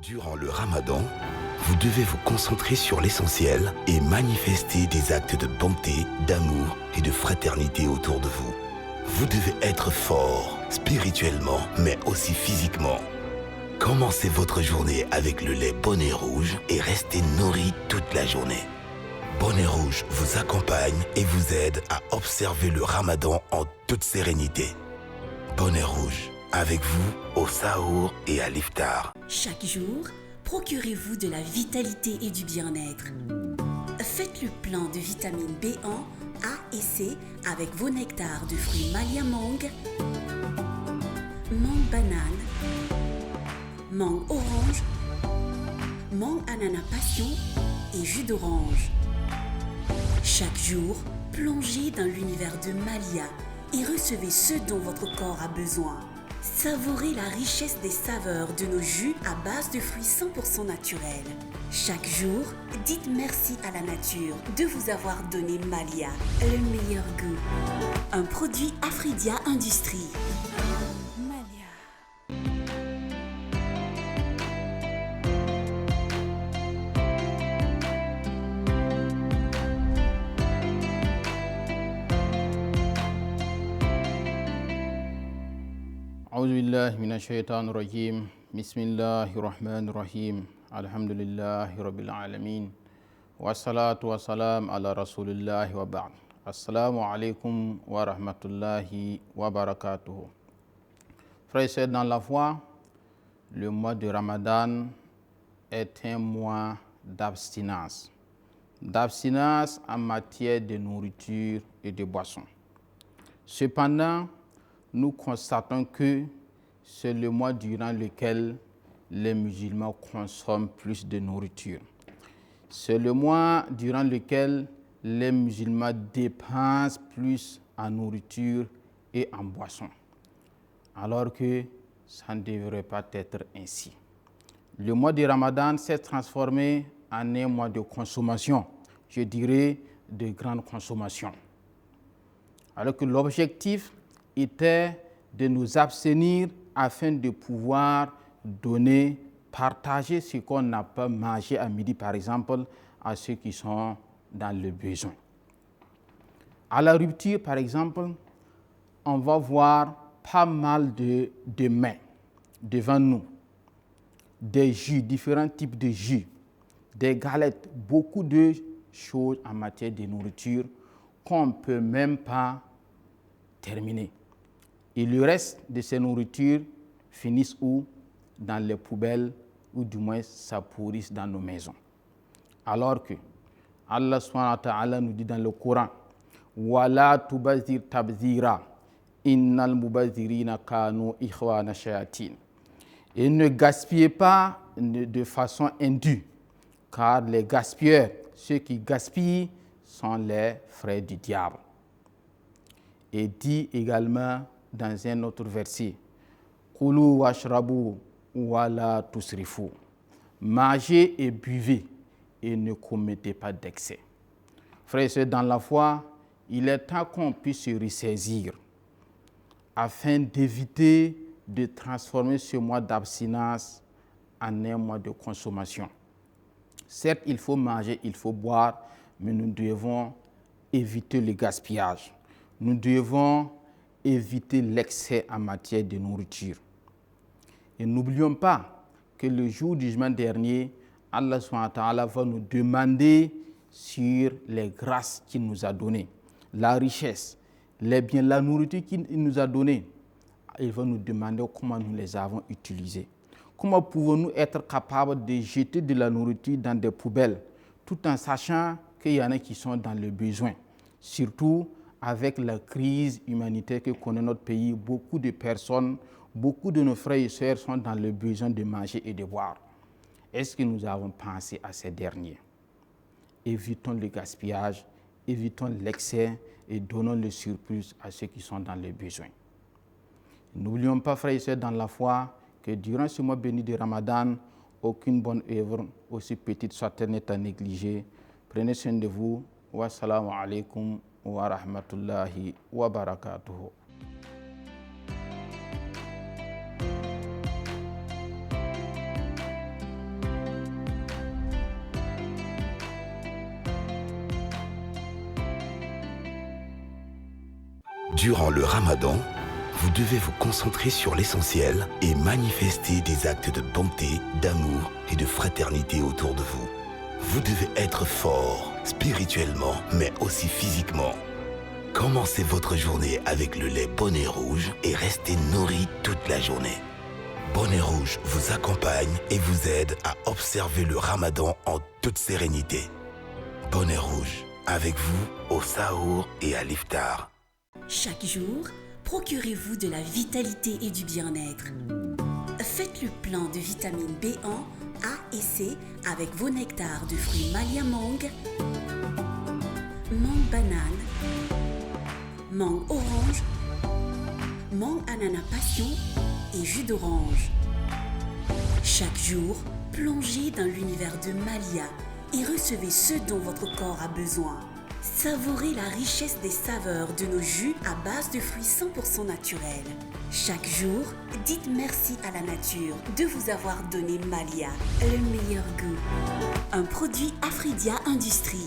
Durant le Ramadan, vous devez vous concentrer sur l'essentiel et manifester des actes de bonté, d'amour et de fraternité autour de vous. Vous devez être fort, spirituellement, mais aussi physiquement. Commencez votre journée avec le lait Bonnet Rouge et restez nourri toute la journée. Bonnet Rouge vous accompagne et vous aide à observer le Ramadan en toute sérénité. Bonnet Rouge, avec vous au Sahour et à l'Iftar. Chaque jour, procurez-vous de la vitalité et du bien-être. Faites le plein de vitamines B1, A et C avec vos nectars de fruits Malia Mangue, mangue banane, mangue orange, mangue ananas passion et jus d'orange. Chaque jour, plongez dans l'univers de Malia et recevez ce dont votre corps a besoin. Savourez la richesse des saveurs de nos jus à base de fruits 100% naturels. Chaque jour, dites merci à la nature de vous avoir donné Malia, le meilleur goût. Un produit Afridia Industrie. أعوذ بالله من الشيطان الرجيم بسم الله الرحمن الرحيم الحمد لله رب العالمين والصلاة والسلام على رسول الله وبعد السلام عليكم ورحمة الله وبركاته. Frères et sœurs dans la foi, le mois de Ramadan est un mois d'abstinence en matière de nourriture et de boissons. Cependant, nous constatons que c'est le mois durant lequel les musulmans consomment plus de nourriture. C'est le mois durant lequel les musulmans dépensent plus en nourriture et en boisson, alors que ça ne devrait pas être ainsi. Le mois de Ramadan s'est transformé en un mois de consommation, je dirais de grande consommation, alors que l'objectif était de nous abstenir afin de pouvoir donner, partager ce qu'on n'a pas mangé à midi, par exemple, à ceux qui sont dans le besoin. À la rupture, par exemple, on va voir pas mal de mains devant nous, des jus, différents types de jus, des galettes, beaucoup de choses en matière de nourriture qu'on ne peut même pas terminer. Et le reste de ces nourritures finissent où? Dans les poubelles, ou du moins ça pourrisse dans nos maisons. Alors que Allah subhanahu wa ta'ala nous dit dans le Coran, Wala tubazir tabzira, innal mubazirina kanu ikhwana shayatin. Et ne gaspillez pas de façon indue, car les gaspilleurs, ceux qui gaspillent, sont les frères du diable. Et dit également dans un autre verset, Kulu washrabu wala tusrifu. Mangez et buvez et ne commettez pas d'excès. Frères et sœurs dans la foi, il est temps qu'on puisse se ressaisir afin d'éviter de transformer ce mois d'abstinence en un mois de consommation. Certes, il faut manger, il faut boire, mais nous devons éviter le gaspillage. Nous devons éviter l'excès en matière de nourriture. Et n'oublions pas que le jour du jugement dernier, Allah subhanahu wa ta'ala va nous demander sur les grâces qu'il nous a données, la richesse, les biens, la nourriture qu'il nous a donnée. Il va nous demander comment nous les avons utilisées. Comment pouvons-nous être capables de jeter de la nourriture dans des poubelles, tout en sachant qu'il y en a qui sont dans le besoin, surtout avec la crise humanitaire que connaît notre pays, beaucoup de personnes, beaucoup de nos frères et sœurs sont dans le besoin de manger et de boire. Est-ce que nous avons pensé à ces derniers? Évitons le gaspillage, évitons l'excès et donnons le surplus à ceux qui sont dans le besoin. N'oublions pas, frères et sœurs dans la foi, que durant ce mois béni de Ramadan, aucune bonne œuvre, aussi petite soit-elle, n'est à négliger. Prenez soin de vous. Wassalamu alaikum wa rahmatullahi wa barakatuhu. Durant le Ramadan, vous devez vous concentrer sur l'essentiel et manifester des actes de bonté, d'amour et de fraternité autour de vous. Vous devez être fort, spirituellement, mais aussi physiquement. Commencez votre journée avec le lait Bonnet Rouge et restez nourri toute la journée. Bonnet Rouge vous accompagne et vous aide à observer le Ramadan en toute sérénité. Bonnet Rouge, avec vous au Sahour et à l'Iftar. Chaque jour, procurez-vous de la vitalité et du bien-être. Faites le plein de vitamines B1, A et C avec vos nectars de fruits Malia Mangue, mangue banane, mangue orange, mangue ananas passion et jus d'orange. Chaque jour, plongez dans l'univers de Malia et recevez ce dont votre corps a besoin. Savourez la richesse des saveurs de nos jus à base de fruits 100% naturels. Chaque jour, dites merci à la nature de vous avoir donné Malia, le meilleur goût. Un produit Afridia Industrie.